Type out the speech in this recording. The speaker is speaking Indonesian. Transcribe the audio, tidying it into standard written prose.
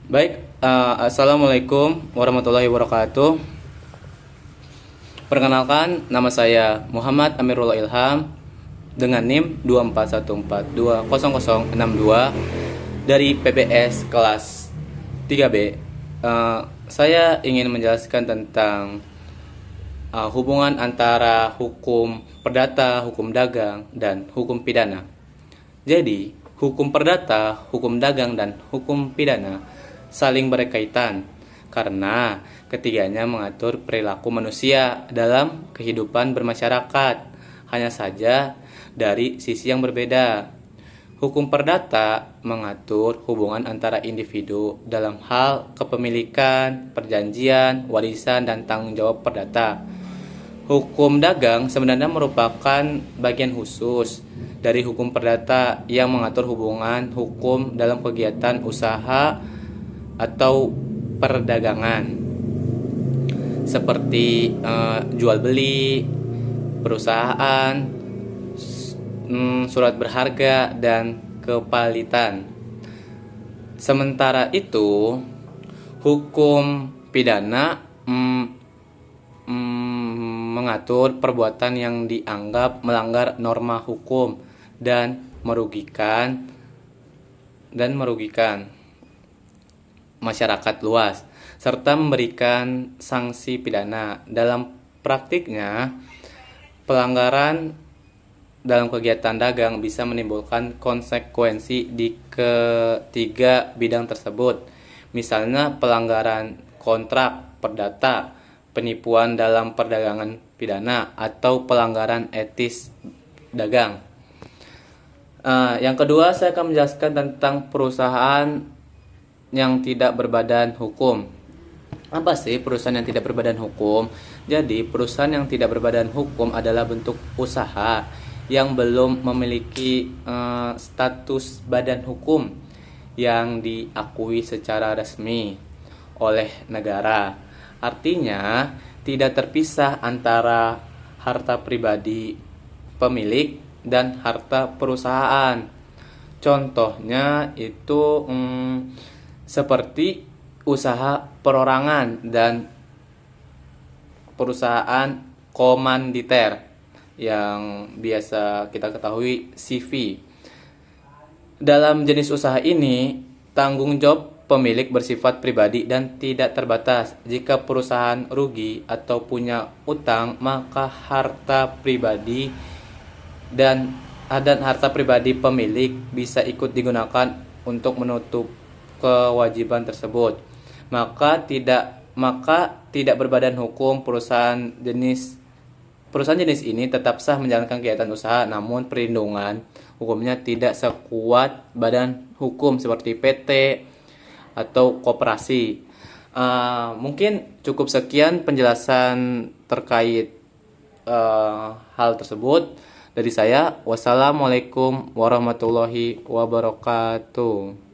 Baik, Assalamualaikum warahmatullahi wabarakatuh. Perkenalkan, nama saya Muhammad Amirullah Ilham dengan NIM 241420062 dari PBS kelas 3B. Saya ingin menjelaskan tentang hubungan antara hukum perdata, hukum dagang, dan hukum pidana. Jadi, hukum perdata, hukum dagang, dan hukum pidana saling berkaitan karena ketiganya mengatur perilaku manusia dalam kehidupan bermasyarakat, hanya saja dari sisi yang berbeda. Hukum perdata mengatur hubungan antara individu dalam hal kepemilikan, perjanjian, warisan, dan tanggung jawab perdata. Hukum dagang sebenarnya merupakan bagian khusus dari hukum perdata yang mengatur hubungan hukum dalam kegiatan usaha atau perdagangan seperti jual beli, perusahaan, surat berharga, dan kepalitan. Sementara itu, hukum pidana mengatur perbuatan yang dianggap melanggar norma hukum dan merugikan masyarakat luas, serta memberikan sanksi pidana. Dalam praktiknya, pelanggaran dalam kegiatan dagang bisa menimbulkan konsekuensi di ketiga bidang tersebut. Misalnya pelanggaran kontrak perdata, penipuan dalam perdagangan pidana, atau pelanggaran etis dagang. Yang kedua, saya akan menjelaskan tentang perusahaan yang tidak berbadan hukum. Apa sih perusahaan yang tidak berbadan hukum? Jadi, perusahaan yang tidak berbadan hukum adalah bentuk usaha yang belum memiliki status badan hukum yang diakui secara resmi oleh negara. Artinya, tidak terpisah antara harta pribadi pemilik dan harta perusahaan. Contohnya itu seperti usaha perorangan dan perusahaan komanditer yang biasa kita ketahui CV. Dalam jenis usaha ini, tanggung jawab pemilik bersifat pribadi dan tidak terbatas. Jika perusahaan rugi atau punya utang, maka harta pribadi dan harta pribadi pemilik bisa ikut digunakan untuk menutup kewajiban tersebut. Maka tidak berbadan hukum perusahaan jenis ini tetap sah menjalankan kegiatan usaha, namun perlindungan hukumnya tidak sekuat badan hukum seperti PT atau koperasi. Mungkin cukup sekian penjelasan terkait hal tersebut dari saya. Wassalamualaikum warahmatullahi wabarakatuh.